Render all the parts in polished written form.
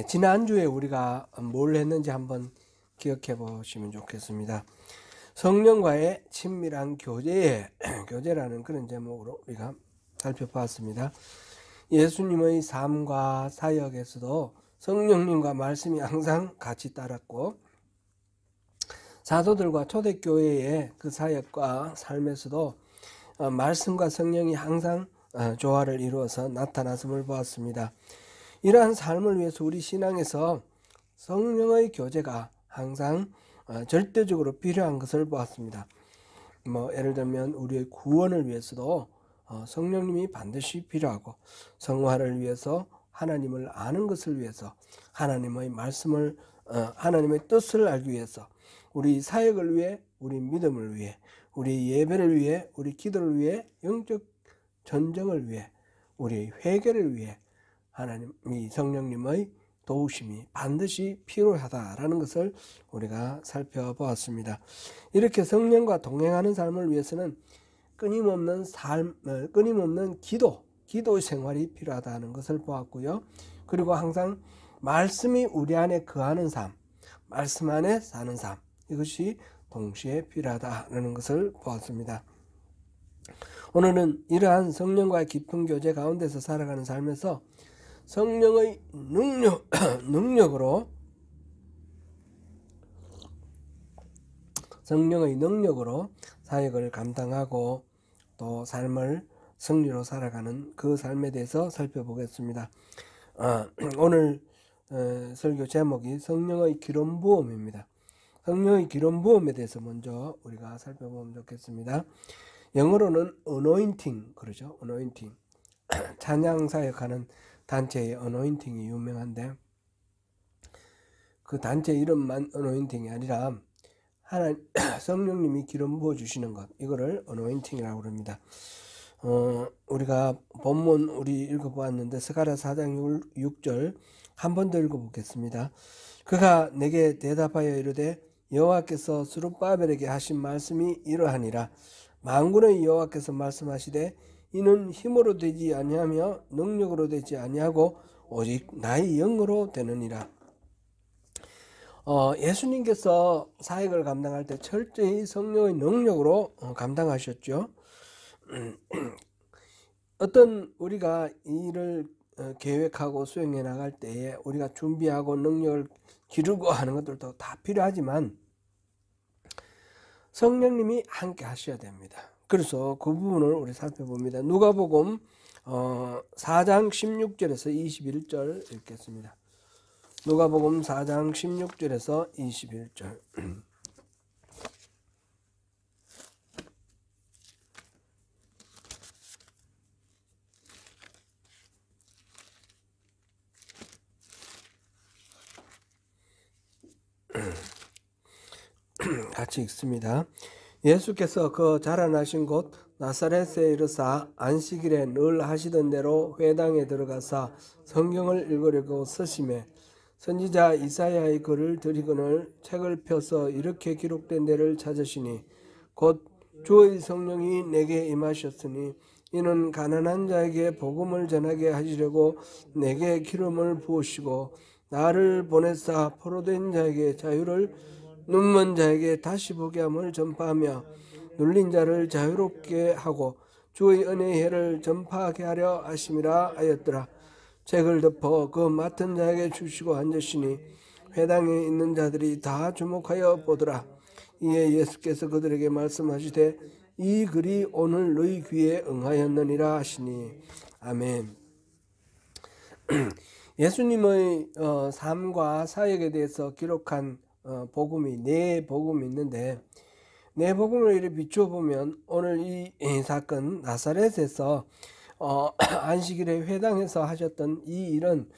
지난주에 우리가 뭘 했는지 한번 기억해 보시면 좋겠습니다. 성령과의 친밀한 교제라는 그런 제목으로 우리가 살펴보았습니다. 예수님의 삶과 사역에서도 성령님과 말씀이 항상 같이 따랐고, 사도들과 초대교회의 그 사역과 삶에서도 말씀과 성령이 항상 조화를 이루어서 나타났음을 보았습니다. 이러한 삶을 위해서 우리 신앙에서 성령의 교제가 항상 절대적으로 필요한 것을 보았습니다. 예를 들면 우리의 구원을 위해서도 성령님이 반드시 필요하고, 성화를 위해서, 하나님을 아는 것을 위해서, 하나님의 말씀을 하나님의 뜻을 알기 위해서, 우리 사역을 위해, 우리 믿음을 위해, 우리 예배를 위해, 우리 기도를 위해, 영적 전쟁을 위해, 우리 회개를 위해 하나님이 성령님의 도우심이 반드시 필요하다라는 것을 우리가 살펴보았습니다. 이렇게 성령과 동행하는 삶을 위해서는 끊임없는 기도의 생활이 필요하다는 것을 보았고요. 그리고 항상 말씀이 우리 안에 거하는 삶, 말씀 안에 사는 삶, 이것이 동시에 필요하다는 것을 보았습니다. 오늘은 이러한 성령과의 깊은 교제 가운데서 살아가는 삶에서 성령의 능력으로 사역을 감당하고 또 삶을 승리로 살아가는 그 삶에 대해서 살펴보겠습니다. 오늘 설교 제목이 성령의 기름 부음입니다. 성령의 기름 부음에 대해서 먼저 우리가 살펴보면 좋겠습니다. 영어로는 anointing 그러죠. anointing. 찬양 사역하는 단체의 anointing이 유명한데, 그 단체 이름만 anointing이 아니라 성령님이 기름 부어 주시는 것, 이거를 anointing이라고 합니다. 우리가 본문 우리 읽어보았는데 스가랴 4장 6절 한 번 더 읽어보겠습니다. 그가 내게 대답하여 이르되 여호와께서 스룹바벨에게 하신 말씀이 이러하니라. 만군의 여호와께서 말씀하시되 이는 힘으로 되지 아니하며 능력으로 되지 아니하고 오직 나의 영으로 되느니라. 예수님께서 사역을 감당할 때 철저히 성령의 능력으로 감당하셨죠. 어떤 우리가 일을 계획하고 수행해 나갈 때에 우리가 준비하고 능력을 기르고 하는 것들도 다 필요하지만 성령님이 함께 하셔야 됩니다. 그래서 그 부분을 우리 살펴봅니다. 누가복음 4장 16절에서 21절 읽겠습니다. 누가복음 4장 16절에서 21절. 같이 읽습니다. 예수께서 그 자라나신 곳 나사렛에 이르사 안식일에 늘 하시던 대로 회당에 들어가사 성경을 읽으려고 서심해 선지자 이사야의 글을 들이거늘 책을 펴서 이렇게 기록된 데를 찾으시니 곧 주의 성령이 내게 임하셨으니 이는 가난한 자에게 복음을 전하게 하시려고 내게 기름을 부으시고 나를 보내사 포로된 자에게 자유를, 눈먼 자에게 다시 보게 함을 전파하며 눌린 자를 자유롭게 하고 주의 은혜의 해를 전파하게 하려 하심이라 하였더라. 책을 덮어 그 맡은 자에게 주시고 앉으시니 회당에 있는 자들이 다 주목하여 보더라. 이에 예수께서 그들에게 말씀하시되 이 글이 오늘 너희 귀에 응하였느니라 하시니. 아멘. 예수님의 삶과 사역에 대해서 기록한 복음이 네 복음이 있는데, 네 복음을 이렇게 비추어 보면 오늘 이 사건 나사렛에서 안식일에 회당에서 하셨던 이 일은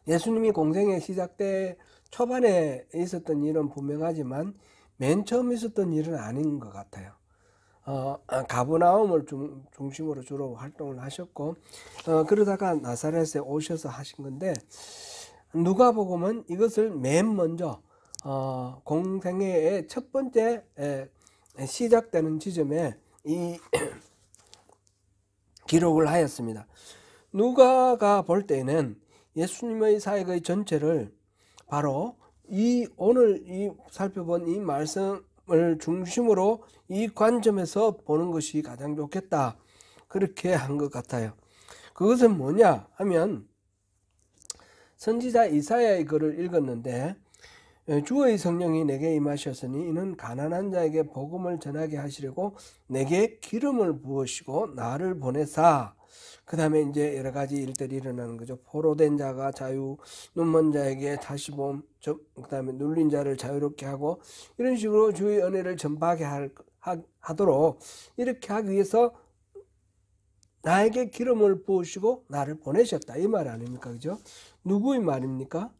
예수님이 공생의 시작 때 초반에 있었던 일은 분명하지만 맨 처음 있었던 일은 아닌 것 같아요. 가버나움을 중심으로 주로 활동을 하셨고, 그러다가 나사렛에 오셔서 하신 건데, 누가복음은 이것을 맨 먼저 공생애의 첫 번째 시작되는 지점에 이 기록을 하였습니다. 누가가 볼 때는 예수님의 사역의 전체를 바로 오늘 살펴본 이 말씀을 중심으로 이 관점에서 보는 것이 가장 좋겠다, 그렇게 한 것 같아요. 그것은 뭐냐 하면, 선지자 이사야의 글을 읽었는데, 주의 성령이 내게 임하셨으니 이는 가난한 자에게 복음을 전하게 하시려고 내게 기름을 부으시고 나를 보내사, 그 다음에 이제 여러 가지 일들이 일어나는 거죠. 포로된 자가 자유, 눈먼 자에게 다시 봄, 그 다음에 눌린 자를 자유롭게 하고, 이런 식으로 주의 은혜를 전파하게 하도록 이렇게 하기 위해서 나에게 기름을 부으시고 나를 보내셨다, 이 말 아닙니까? 그죠? 누구의 말입니까?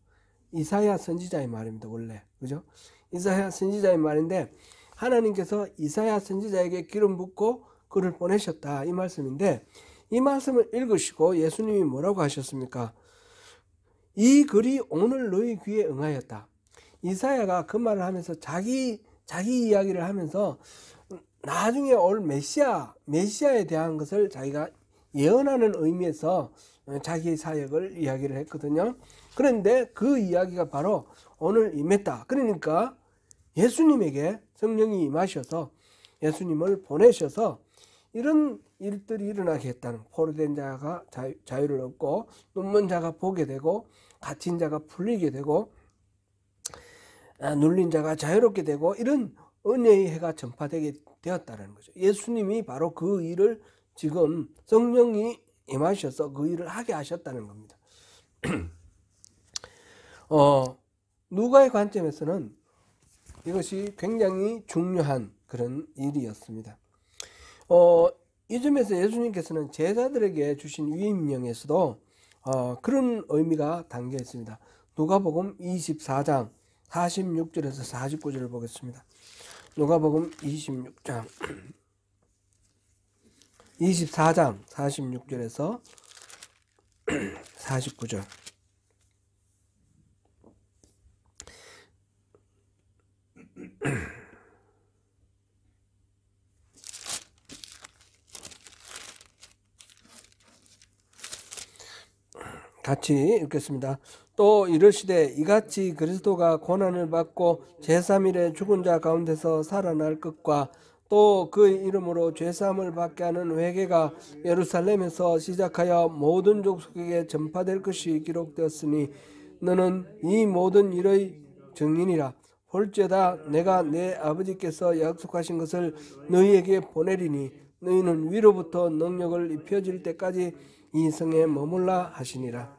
이사야 선지자의 말입니다, 원래. 그죠? 이사야 선지자의 말인데, 하나님께서 이사야 선지자에게 기름 붓고 그를 보내셨다, 이 말씀인데, 이 말씀을 읽으시고 예수님이 뭐라고 하셨습니까? 이 글이 오늘 너희 귀에 응하였다. 이사야가 그 말을 하면서 자기 이야기를 하면서 나중에 올 메시아에 대한 것을 자기가 예언하는 의미에서 자기의 사역을 이야기를 했거든요. 그런데 그 이야기가 바로 오늘 임했다. 그러니까 예수님에게 성령이 임하셔서 예수님을 보내셔서 이런 일들이 일어나게 했다는, 포로된 자가 자유를 얻고, 눈먼 자가 보게 되고, 갇힌 자가 풀리게 되고, 눌린 자가 자유롭게 되고, 이런 은혜의 해가 전파되게 되었다는 거죠. 예수님이 바로 그 일을 지금 성령이 임하셔서 그 일을 하게 하셨다는 겁니다. 누가의 관점에서는 이것이 굉장히 중요한 그런 일이었습니다. 이 점에서 예수님께서는 제자들에게 주신 위임령에서도 그런 의미가 담겨 있습니다. 누가복음 24장 46절에서 49절을 보겠습니다. 누가복음 24장 46절에서 49절. 같이 읽겠습니다. 또 이르시되 이같이 그리스도가 고난을 받고 제3일에 죽은 자 가운데서 살아날 것과 또 그 이름으로 죄사함을 받게 하는 회개가 예루살렘에서 시작하여 모든 족속에게 전파될 것이 기록되었으니 너는 이 모든 일의 증인이라. 볼지어다 내가 내 아버지께서 약속하신 것을 너희에게 보내리니 너희는 위로부터 능력을 입혀질 때까지 이 성에 머물라 하시니라.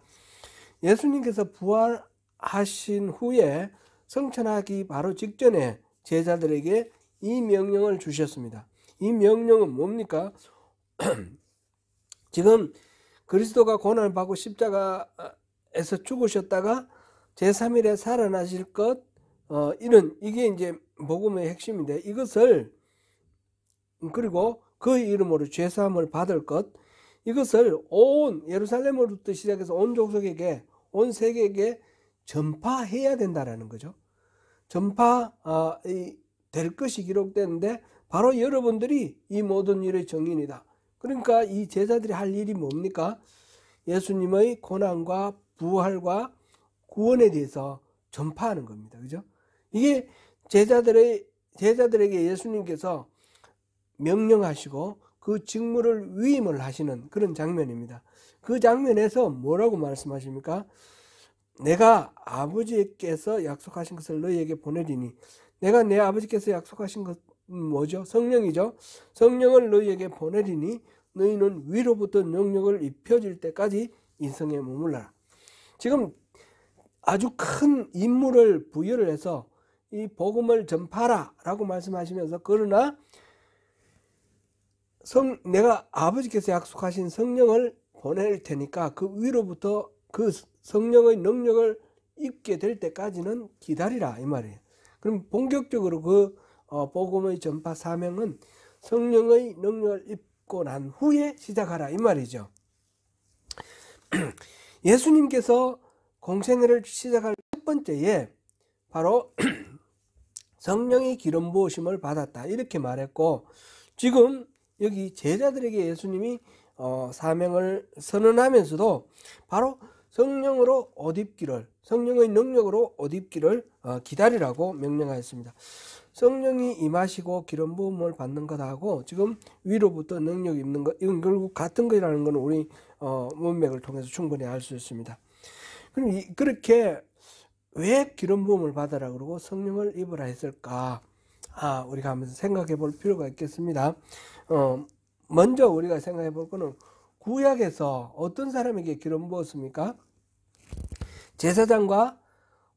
예수님께서 부활하신 후에 성천하기 바로 직전에 제자들에게 이 명령을 주셨습니다. 이 명령은 뭡니까? 지금 그리스도가 고난을 받고 십자가에서 죽으셨다가 제3일에 살아나실 것, 이게 이제 복음의 핵심인데, 이것을, 그리고 그 이름으로 죄사함을 받을 것, 이것을 온 예루살렘으로부터 시작해서 온 족속에게, 온 세계에게 전파해야 된다라는 거죠. 될 것이 기록되는데 바로 여러분들이 이 모든 일의 증인이다. 그러니까 이 제자들이 할 일이 뭡니까? 예수님의 고난과 부활과 구원에 대해서 전파하는 겁니다. 그죠? 이게 제자들에게 예수님께서 명령하시고 그 직무를 위임을 하시는 그런 장면입니다. 그 장면에서 뭐라고 말씀하십니까? 내가 아버지께서 약속하신 것을 너희에게 보내리니, 내가 내 아버지께서 약속하신 것은 뭐죠? 성령이죠. 성령을 너희에게 보내리니 너희는 위로부터 능력을 입혀질 때까지 이 성에 머물러라. 지금 아주 큰 임무를 부여를 해서 이 복음을 전파라 라고 말씀하시면서, 그러나 내가 아버지께서 약속하신 성령을 보낼 테니까 그 위로부터 그 성령의 능력을 입게 될 때까지는 기다리라, 이 말이에요. 그럼 본격적으로 그 복음의 전파 사명은 성령의 능력을 입고 난 후에 시작하라, 이 말이죠. 예수님께서 공생애를 시작할 첫 번째에 바로 성령의 기름 부으심을 받았다, 이렇게 말했고, 지금 여기 제자들에게 예수님이 사명을 선언하면서도 바로 성령으로 옷 입기를, 성령의 능력으로 옷 입기를 기다리라고 명령하였습니다. 성령이 임하시고 기름 부음을 받는 것하고 지금 위로부터 능력 입는 것, 이건 결국 같은 것이라는 것은 우리 문맥을 통해서 충분히 알 수 있습니다. 그럼 그렇게 왜 기름 부음을 받으라 그러고 성령을 입으라 했을까? 우리가 한번 생각해 볼 필요가 있겠습니다. 먼저 우리가 생각해 볼 거는 구약에서 어떤 사람에게 기름 부었습니까? 제사장과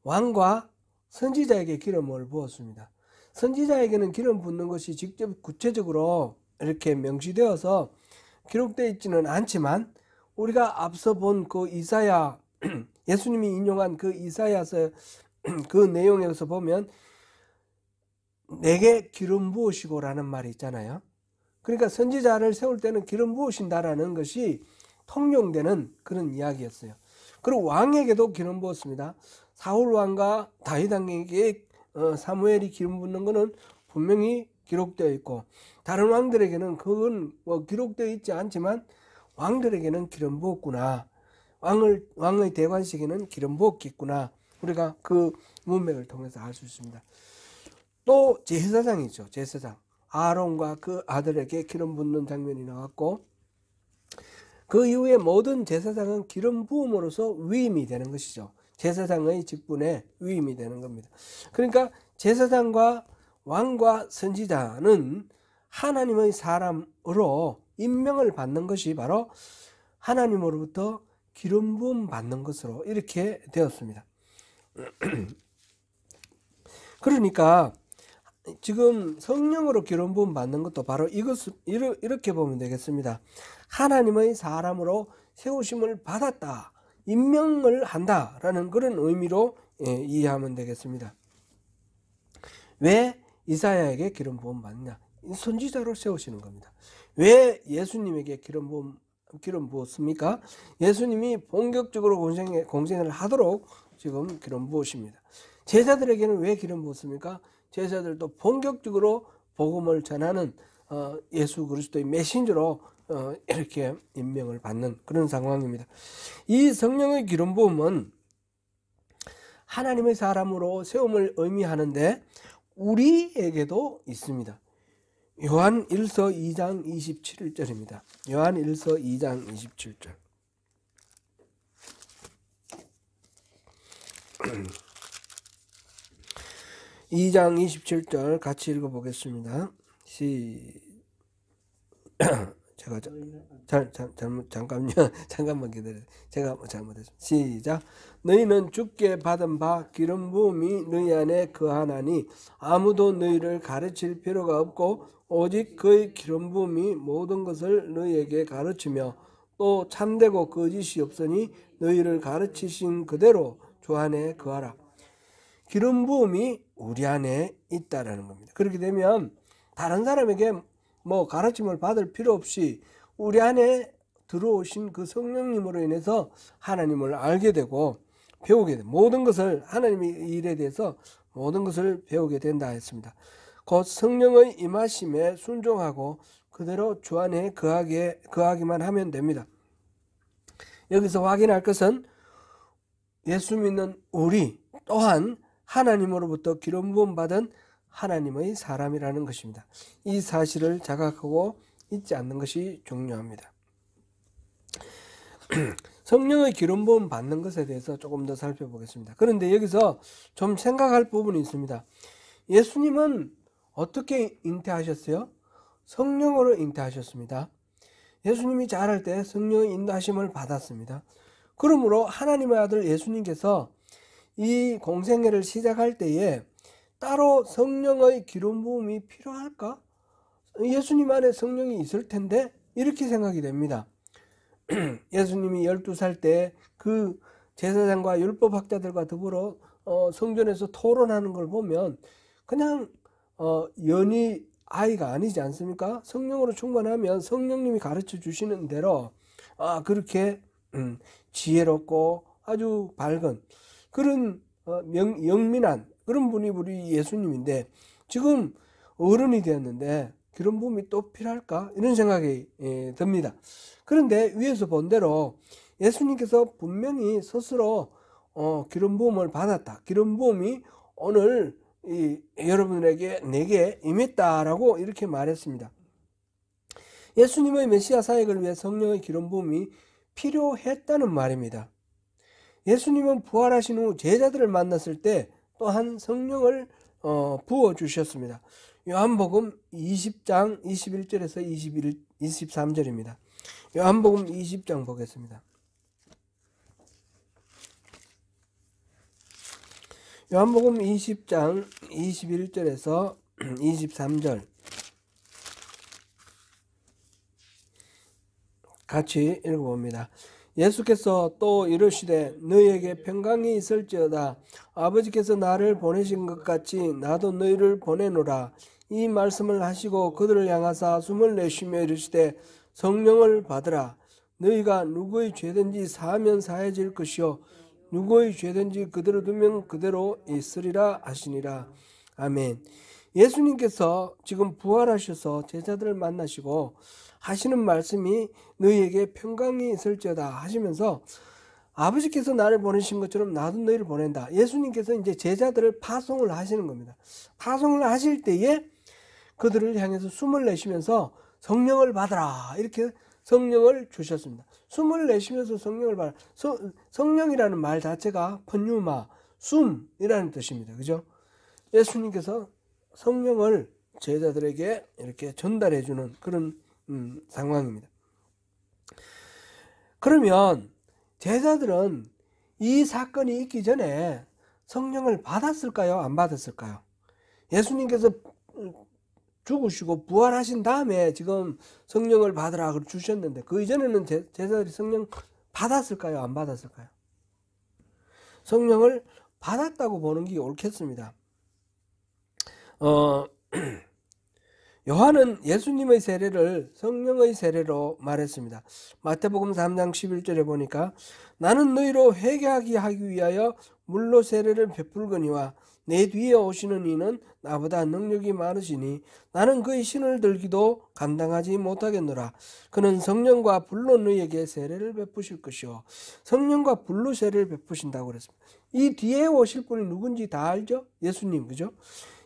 왕과 선지자에게 기름을 부었습니다. 선지자에게는 기름 붓는 것이 직접 구체적으로 이렇게 명시되어서 기록되어 있지는 않지만 우리가 앞서 본 그 이사야, 예수님이 인용한 그 이사야서 그 내용에서 보면 내게 기름 부으시고 라는 말이 있잖아요. 그러니까 선지자를 세울 때는 기름 부으신다라는 것이 통용되는 그런 이야기였어요. 그리고 왕에게도 기름 부었습니다. 사울 왕과 다윗 왕에게 사무엘이 기름 붓는 것은 분명히 기록되어 있고, 다른 왕들에게는 그건 기록되어 있지 않지만 왕들에게는 기름 부었구나, 왕의 대관식에는 기름 부었겠구나, 우리가 그 문맥을 통해서 알 수 있습니다. 또 제사장이죠. 제사장 아론과 그 아들에게 기름 붓는 장면이 나왔고, 그 이후에 모든 제사장은 기름 부음으로써 위임이 되는 것이죠. 제사장의 직분에 위임이 되는 겁니다. 그러니까 제사장과 왕과 선지자는 하나님의 사람으로 임명을 받는 것이 바로 하나님으로부터 기름 부음 받는 것으로 이렇게 되었습니다. 그러니까 지금 성령으로 기름 부음 받는 것도 바로 이렇게 보면 되겠습니다. 하나님의 사람으로 세우심을 받았다, 임명을 한다라는 그런 의미로 이해하면 되겠습니다. 왜 이사야에게 기름 부음 받느냐? 선지자로 세우시는 겁니다. 왜 예수님에게 기름 부었습니까? 예수님이 본격적으로 공생을 하도록 지금 기름 부으십니다. 제자들에게는 왜 기름 부었습니까? 제자들도 본격적으로 복음을 전하는 예수 그리스도의 메신저로 이렇게 임명을 받는 그런 상황입니다. 이 성령의 기름 부음은 하나님의 사람으로 세움을 의미하는데 우리에게도 있습니다. 요한 1서 2장 27절입니다. 요한 1서 2장 27절. (2장 27절) 같이 읽어보겠습니다. 제가 잠깐만 기다려요. 제가 잘못했습니다. 시작. 너희는 주께 받은 바 기름 부음이 너희 안에 거하나니 아무도 너희를 가르칠 필요가 없고 오직 그의 기름 부음이 모든 것을 너희에게 가르치며 또 참되고 거짓이 없으니 너희를 가르치신 그대로 주 안에 거하라. 기름 부음이 우리 안에 있다라는 겁니다. 그렇게 되면 다른 사람에게 가르침을 받을 필요 없이 우리 안에 들어오신 그 성령님으로 인해서 하나님을 알게 되고 배우게 돼. 모든 것을, 하나님의 일에 대해서 모든 것을 배우게 된다 했습니다. 곧 성령의 임하심에 순종하고 그대로 주 안에 거하기만 하면 됩니다. 여기서 확인할 것은 예수 믿는 우리 또한 하나님으로부터 기름 부음 받은 하나님의 사람이라는 것입니다. 이 사실을 자각하고 잊지 않는 것이 중요합니다. 성령의 기름 부음 받는 것에 대해서 조금 더 살펴보겠습니다. 그런데 여기서 좀 생각할 부분이 있습니다. 예수님은 어떻게 잉태하셨어요? 성령으로 잉태하셨습니다. 예수님이 자랄 때 성령의 인도하심을 받았습니다. 그러므로 하나님의 아들 예수님께서 이 공생애를 시작할 때에 따로 성령의 기름 부음이 필요할까? 예수님 안에 성령이 있을 텐데 이렇게 생각이 됩니다. 예수님이 12살 때 그 제사장과 율법학자들과 더불어 성전에서 토론하는 걸 보면 그냥 연희 아이가 아니지 않습니까? 성령으로 충만하면 성령님이 가르쳐 주시는 대로 그렇게 지혜롭고 아주 밝은 그런 영민한 그런 분이 우리 예수님인데 지금 어른이 되었는데 기름 부음이 또 필요할까? 이런 생각이 듭니다. 그런데 위에서 본 대로 예수님께서 분명히 스스로 기름 부음을 받았다. 기름 부음이 오늘 여러분에게 내게 임했다라고 이렇게 말했습니다. 예수님의 메시아 사역을 위해 성령의 기름 부음이 필요했다는 말입니다. 예수님은 부활하신 후 제자들을 만났을 때 또한 성령을 부어 주셨습니다. 요한복음 20장 21절에서 23절입니다. 요한복음 20장 보겠습니다. 요한복음 20장 21절에서 23절 같이 읽어봅니다. 예수께서 또 이르시되 너희에게 평강이 있을지어다. 아버지께서 나를 보내신 것 같이 나도 너희를 보내노라. 이 말씀을 하시고 그들을 향하사 숨을 내쉬며 이르시되 성령을 받으라. 너희가 누구의 죄든지 사하면 사해질 것이요 누구의 죄든지 그대로 두면 그대로 있으리라 하시니라. 아멘. 예수님께서 지금 부활하셔서 제자들을 만나시고 하시는 말씀이 너희에게 평강이 있을지어다 하시면서 아버지께서 나를 보내신 것처럼 나도 너희를 보낸다. 예수님께서 이제 제자들을 파송을 하시는 겁니다. 파송을 하실 때에 그들을 향해서 숨을 내쉬면서 성령을 받아라 이렇게 성령을 주셨습니다. 숨을 내쉬면서 성령을 받아라. 성령이라는 말 자체가 펀유마, 숨이라는 뜻입니다. 그죠? 예수님께서 성령을 제자들에게 이렇게 전달해 주는 그런 상황입니다. 그러면 제자들은 이 사건이 있기 전에 성령을 받았을까요? 안 받았을까요? 예수님께서 죽으시고 부활하신 다음에 지금 성령을 받으라 주셨는데 그 이전에는 제자들이 성령 받았을까요? 안 받았을까요? 성령을 받았다고 보는 게 옳겠습니다. 요한은 예수님의 세례를 성령의 세례로 말했습니다. 마태복음 3장 11절에 보니까 나는 너희로 회개하게 하기 위하여 물로 세례를 베풀거니와 내 뒤에 오시는 이는 나보다 능력이 많으시니 나는 그의 신을 들기도 감당하지 못하겠노라. 그는 성령과 불로 너희에게 세례를 베푸실 것이요. 성령과 불로 세례를 베푸신다고 그랬습니다. 이 뒤에 오실 분이 누군지 다 알죠? 예수님, 그죠?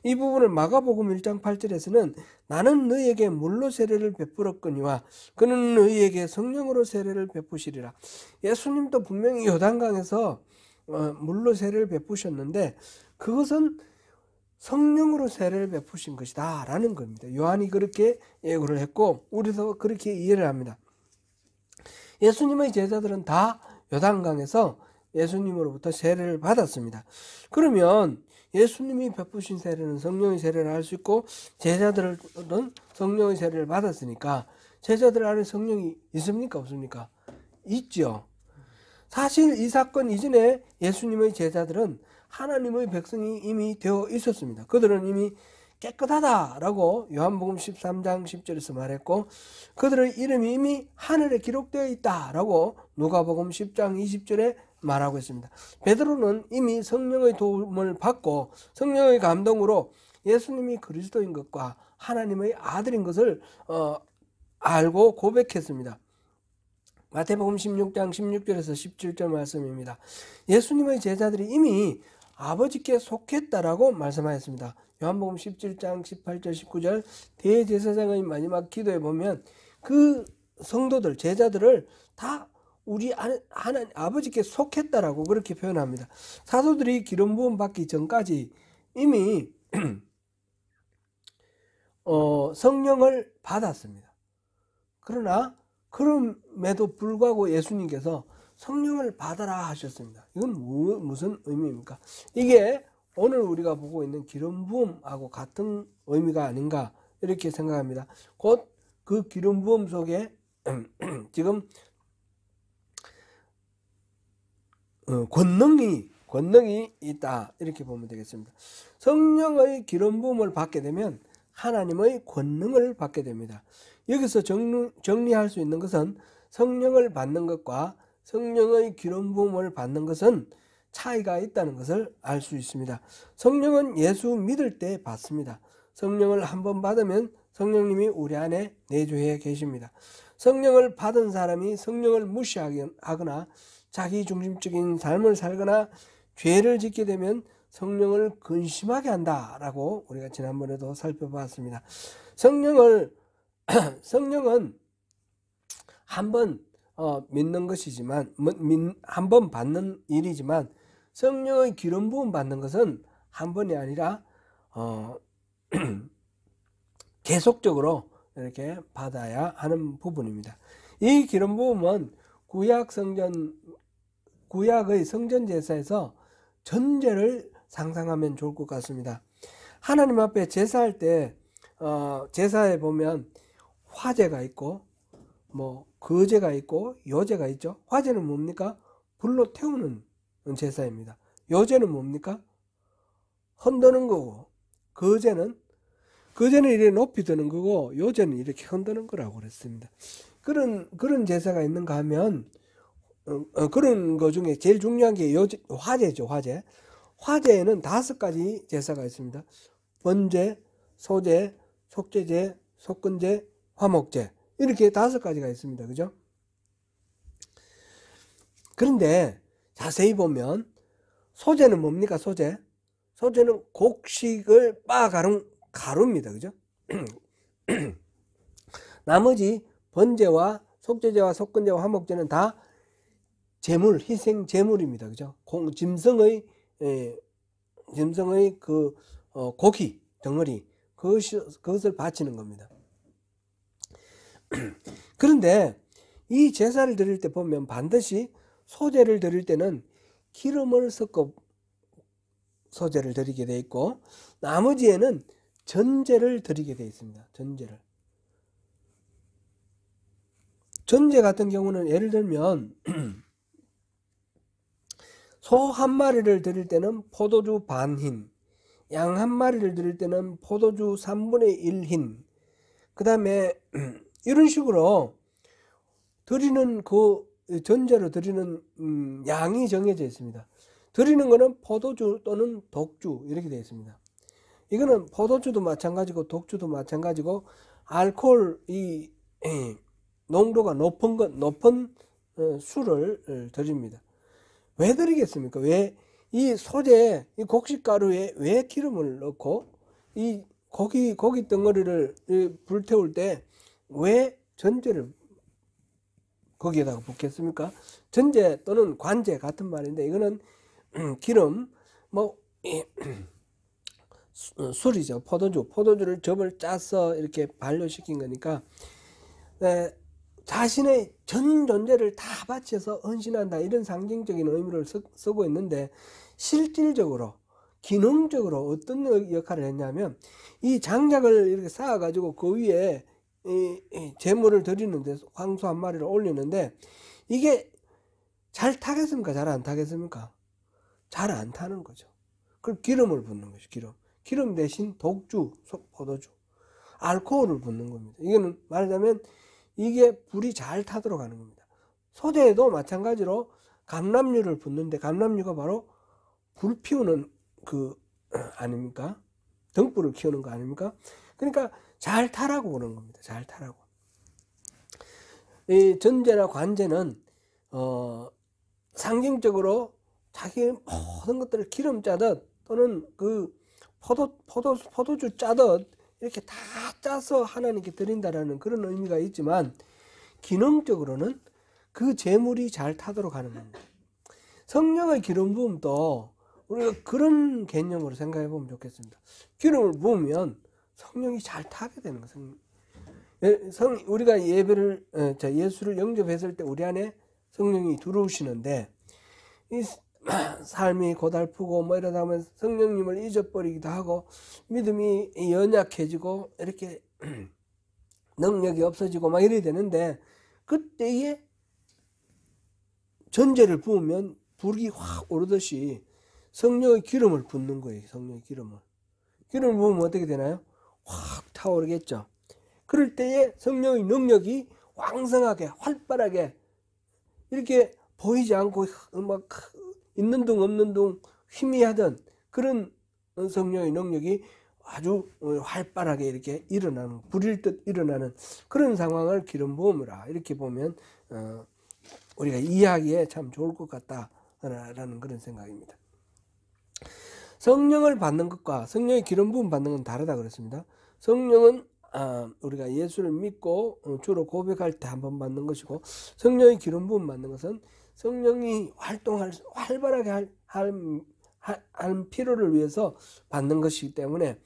이 부분을 마가복음 1장 8절에서는 나는 너희에게 물로 세례를 베풀었거니와 그는 너희에게 성령으로 세례를 베푸시리라. 예수님도 분명히 요단강에서 물로 세례를 베푸셨는데 그것은 성령으로 세례를 베푸신 것이다 라는 겁니다. 요한이 그렇게 예고를 했고 우리도 그렇게 이해를 합니다. 예수님의 제자들은 다 요단강에서 예수님으로부터 세례를 받았습니다. 그러면 예수님이 베푸신 세례는 성령의 세례를 할 수 있고 제자들은 성령의 세례를 받았으니까 제자들 안에 성령이 있습니까? 없습니까? 있죠. 사실 이 사건 이전에 예수님의 제자들은 하나님의 백성이 이미 되어 있었습니다. 그들은 이미 깨끗하다라고 요한복음 13장 10절에서 말했고 그들의 이름이 이미 하늘에 기록되어 있다라고 누가복음 10장 20절에 말하고 있습니다. 베드로는 이미 성령의 도움을 받고 성령의 감동으로 예수님이 그리스도인 것과 하나님의 아들인 것을 알고 고백했습니다. 마태복음 16장 16절에서 17절 말씀입니다. 예수님의 제자들이 이미 아버지께 속했다라고 말씀하였습니다. 요한복음 17장 18절 19절 대제사장의 마지막 기도에 보면 그 성도들 제자들을 다 우리 하나님 아버지께 속했다라고 그렇게 표현합니다. 사도들이 기름 부음 받기 전까지 이미 성령을 받았습니다. 그러나 그럼에도 불구하고 예수님께서 성령을 받아라 하셨습니다. 이건 무슨 의미입니까? 이게 오늘 우리가 보고 있는 기름 부음하고 같은 의미가 아닌가 이렇게 생각합니다. 곧 그 기름 부음 속에 지금 권능이 있다 이렇게 보면 되겠습니다. 성령의 기름 부음을 받게 되면 하나님의 권능을 받게 됩니다. 여기서 정리할 수 있는 것은 성령을 받는 것과 성령의 기름 부음을 받는 것은 차이가 있다는 것을 알 수 있습니다. 성령은 예수 믿을 때 받습니다. 성령을 한번 받으면 성령님이 우리 안에 내주해 계십니다. 성령을 받은 사람이 성령을 무시하거나 자기 중심적인 삶을 살거나 죄를 짓게 되면 성령을 근심하게 한다라고 우리가 지난번에도 살펴봤습니다. 성령은 한번 믿는 것이지만, 한 번 받는 일이지만, 성령의 기름 부음 받는 것은 한 번이 아니라 계속적으로 이렇게 받아야 하는 부분입니다. 이 기름 부음은 구약의 성전 제사에서 전제를 상상하면 좋을 것 같습니다. 하나님 앞에 제사할 때 제사에 보면 화제가 있고 거제가 있고 요제가 있죠. 화제는 뭡니까? 불로 태우는 제사입니다. 요제는 뭡니까? 흔드는 거고, 거제는 이렇게 높이 드는 거고, 요제는 이렇게 흔드는 거라고 그랬습니다. 그런 제사가 있는가 하면 그런 거 중에 제일 중요한 게 화제죠. 화제에는 5가지 제사가 있습니다. 번제, 소제, 속죄제, 속건제, 화목제, 이렇게 5가지가 있습니다. 그죠? 그런데 자세히 보면 소제는 뭡니까? 소제는 곡식을 빻아가는 가루입니다. 그죠? 나머지 번제와 속죄제와 속건제와 화목제는 다 제물, 희생 제물입니다. 그죠? 짐승의 고기 덩어리, 그것을 바치는 겁니다. 그런데 이 제사를 드릴 때 보면 반드시 소제를 드릴 때는 기름을 섞어 소제를 드리게 돼 있고, 나머지에는 전제를 드리게 돼 있습니다. 전제 같은 경우는 예를 들면 소 한 마리를 드릴 때는 포도주 반 흰, 양 한 마리를 드릴 때는 포도주 3분의 1 흰, 그 다음에 이런 식으로 드리는 전제로 드리는 양이 정해져 있습니다. 드리는 거는 포도주 또는 독주 이렇게 되어 있습니다. 이거는 포도주도 마찬가지고 독주도 마찬가지고 알코올 농도가 높은 술을 드립니다. 왜 드리겠습니까? 왜 이 소재, 이 곡식가루에 왜 기름을 넣고 이 고기 덩어리를 불태울 때 왜 전제를 거기에다가 붓겠습니까? 전제 또는 관제 같은 말인데, 이거는 기름, 술이죠. 포도주를 즙을 짜서 이렇게 발효시킨 거니까 자신의 전 존재를 다 바쳐서 헌신한다, 이런 상징적인 의미를 쓰고 있는데, 실질적으로 기능적으로 어떤 역할을 했냐면, 이 장작을 이렇게 쌓아가지고 그 위에 이 제물을 드리는데, 황소 한 마리를 올리는데, 이게 잘 타겠습니까? 잘 안 타겠습니까? 잘 안 타는 거죠. 그걸 기름을 붓는 거죠. 기름 대신 독주, 포도주, 알코올을 붓는 겁니다. 이거는 말하자면 이게 불이 잘 타도록 하는 겁니다. 소재에도 마찬가지로 감람류를 붓는데, 감람류가 바로 불 피우는 아닙니까? 등불을 키우는 거 아닙니까? 그러니까 잘 타라고 그러는 겁니다. 잘 타라고. 이 전제나 관제는 상징적으로 자기 모든 것들을 기름 짜듯, 또는 포도주 짜듯 이렇게 다 짜서 하나님께 드린다라는 그런 의미가 있지만, 기능적으로는 그 제물이 잘 타도록 하는 겁니다. 성령의 기름 부음도 우리가 그런 개념으로 생각해 보면 좋겠습니다. 기름을 부으면 성령이 잘 타게 되는 거예요. 우리가 예수를 영접했을 때 우리 안에 성령이 들어오시는데, 이 삶이 고달프고 이러다 보면 성령님을 잊어버리기도 하고, 믿음이 연약해지고 이렇게 능력이 없어지고 막 이래야 되는데, 그때에 전제를 부으면 불이 확 오르듯이 성령의 기름을 붓는 거예요. 성령의 기름을 부으면 어떻게 되나요? 확 타오르겠죠. 그럴 때에 성령의 능력이 왕성하게 활발하게 이렇게 보이지 않고 막 있는 둥 없는 둥 희미하던 그런 성령의 능력이 아주 활발하게 이렇게 일어나는, 불일 듯 일어나는 그런 상황을 기름 부음이라 이렇게 보면 우리가 이해하기에 참 좋을 것 같다라는 그런 생각입니다. 성령을 받는 것과 성령의 기름 부음 받는 건 다르다 그랬습니다. 성령은 우리가 예수를 믿고 주로 고백할 때 한번 받는 것이고, 성령의 기름 부음 받는 것은 성령이 활발하게 할 필요를 위해서 받는 것이기 때문에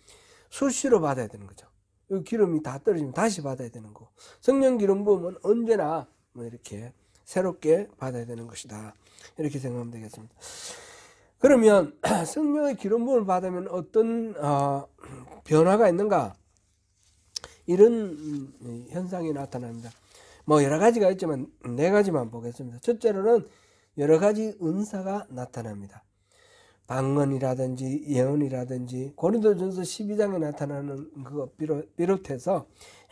수시로 받아야 되는 거죠. 이 기름이 다 떨어지면 다시 받아야 되는 거고, 성령 기름 부음은 언제나 이렇게 새롭게 받아야 되는 것이다, 이렇게 생각하면 되겠습니다. 그러면 성령의 기름 부음을 받으면 어떤 변화가 있는가? 이런 현상이 나타납니다. 여러 가지가 있지만 4가지만 보겠습니다. 첫째로는 여러 가지 은사가 나타납니다. 방언이라든지 예언이라든지 고린도전서 12장에 나타나는 그것 비롯해서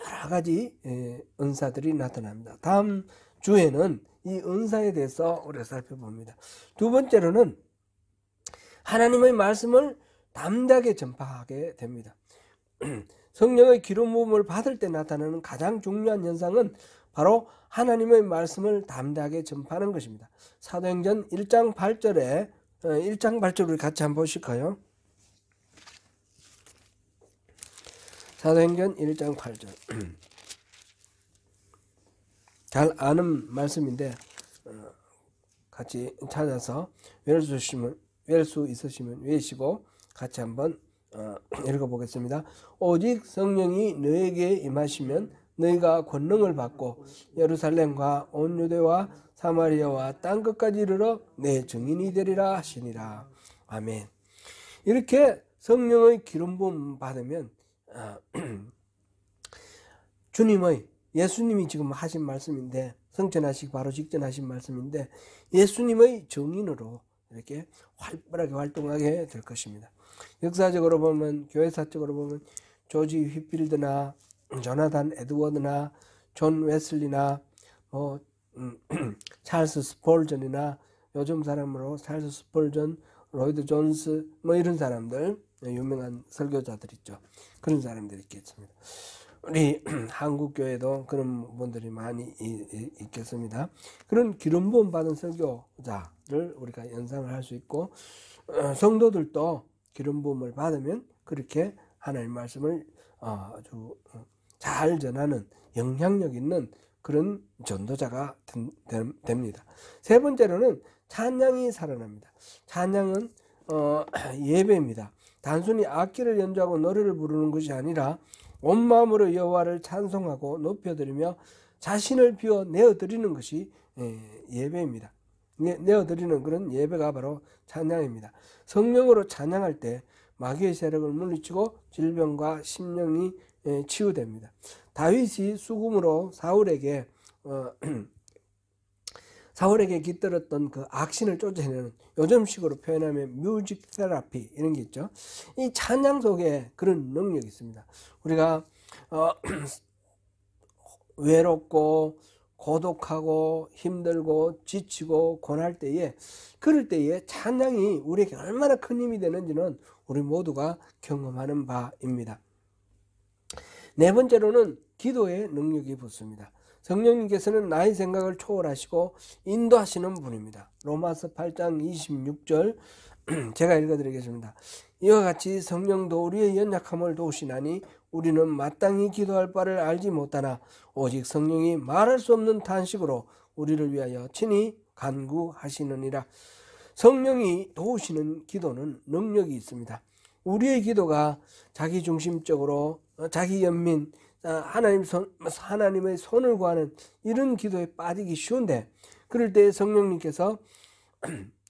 여러 가지 은사들이 나타납니다. 다음 주에는 이 은사에 대해서 우리가 살펴봅니다. 두 번째로는 하나님의 말씀을 담대하게 전파하게 됩니다. 성령의 기름 부음을 받을 때 나타나는 가장 중요한 현상은 바로 하나님의 말씀을 담대하게 전파하는 것입니다. 사도행전 1장 8절에 1장 8절 우리 같이 한번 보실까요? 사도행전 1장 8절 잘 아는 말씀인데 같이 찾아서 외울 수 있으시면 외시고 같이 한번 읽어보겠습니다. 오직 성령이 너에게 임하시면 너희가 권능을 받고 예루살렘과 온 유대와 사마리아와 땅끝까지 이르러 내 증인이 되리라 하시니라. 아멘. 이렇게 성령의 기름 부음 받으면 주님의, 예수님이 지금 하신 말씀인데, 성천하시기 바로 직전 하신 말씀인데, 예수님의 증인으로 이렇게 활발하게 활동하게 될 것입니다. 역사적으로 보면, 교회사적으로 보면 조지 휘필드나 조나단 에드워드나 존 웨슬리나 찰스 스폴전이나 요즘 사람으로 찰스 스폴전, 로이드 존스 이런 사람들, 유명한 설교자들 있죠. 그런 사람들이 있겠습니다. 우리 한국교회도 그런 분들이 많이 있겠습니다. 그런 기름 부음 받은 설교자를 우리가 연상을 할 수 있고, 성도들도 기름 부음을 받으면 그렇게 하나님의 말씀을 아주 잘 전하는 영향력 있는 그런 전도자가 됩니다. 세 번째로는 찬양이 살아납니다. 찬양은 예배입니다. 단순히 악기를 연주하고 노래를 부르는 것이 아니라 온 마음으로 여호와를 찬송하고 높여드리며 자신을 비워 내어드리는 것이 예배입니다. 내어드리는 그런 예배가 바로 찬양입니다. 성령으로 찬양할 때 마귀의 세력을 물리치고 질병과 심령이 치유됩니다. 다윗이 수금으로 사울에게 깃들었던 그 악신을 쫓아내는, 요즘식으로 표현하면 뮤직 테라피 이런 게 있죠. 이 찬양 속에 그런 능력이 있습니다. 우리가 외롭고 고독하고 힘들고 지치고 고날 때에, 그럴 때에 찬양이 우리에게 얼마나 큰 힘이 되는지는 우리 모두가 경험하는 바입니다. 네 번째로는 기도의 능력이 붙습니다. 성령님께서는 나의 생각을 초월하시고 인도하시는 분입니다. 로마서 8장 26절 제가 읽어드리겠습니다. 이와 같이 성령도 우리의 연약함을 도우시나니 우리는 마땅히 기도할 바를 알지 못하나 오직 성령이 말할 수 없는 탄식으로 우리를 위하여 친히 간구하시느니라. 성령이 도우시는 기도는 능력이 있습니다. 우리의 기도가 자기중심적으로 자기 연민, 하나님의 손을 구하는 이런 기도에 빠지기 쉬운데, 그럴 때 성령님께서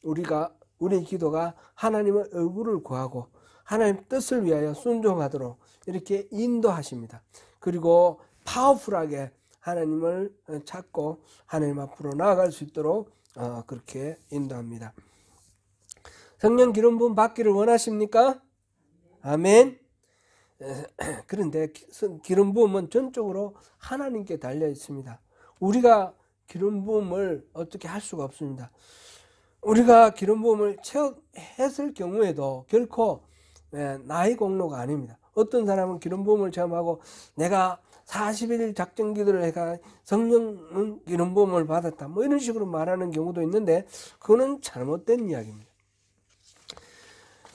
우리의 기도가 하나님의 얼굴을 구하고 하나님 뜻을 위하여 순종하도록 이렇게 인도하십니다. 그리고 파워풀하게 하나님을 찾고 하나님 앞으로 나아갈 수 있도록 그렇게 인도합니다. 성령 기름 부음 받기를 원하십니까? 아멘. 그런데 기름 부음은 전적으로 하나님께 달려 있습니다. 우리가 기름 부음을 어떻게 할 수가 없습니다. 우리가 기름 부음을 체험했을 경우에도 결코 나의 공로가 아닙니다. 어떤 사람은 기름 부음을 체험하고 내가 40일 작정 기도를 해가 성령 기름 부음을 받았다, 뭐 이런 식으로 말하는 경우도 있는데 그거는 잘못된 이야기입니다.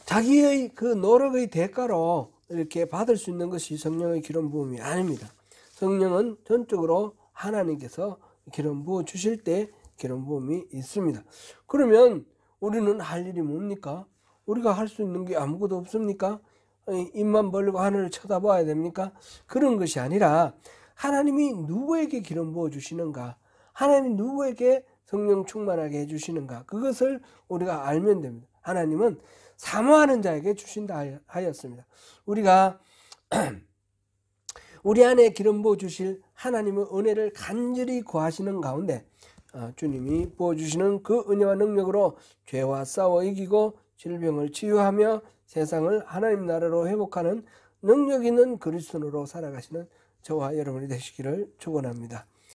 자기의 그 노력의 대가로 이렇게 받을 수 있는 것이 성령의 기름 부음이 아닙니다. 성령은 전적으로 하나님께서 기름 부어 주실 때 기름 부음이 있습니다. 그러면 우리는 할 일이 뭡니까? 우리가 할 수 있는 게 아무것도 없습니까? 입만 벌리고 하늘을 쳐다봐야 됩니까? 그런 것이 아니라 하나님이 누구에게 기름 부어 주시는가, 하나님이 누구에게 성령 충만하게 해주시는가, 그것을 우리가 알면 됩니다. 하나님은 사모하는 자에게 주신다 하였습니다. 우리가 우리 안에 기름 부어 주실 하나님의 은혜를 간절히 구하시는 가운데 주님이 부어주시는 그 은혜와 능력으로 죄와 싸워 이기고 질병을 치유하며 세상을 하나님 나라로 회복하는 능력 있는 그리스도인으로 살아가시는 저와 여러분이 되시기를 축원합니다.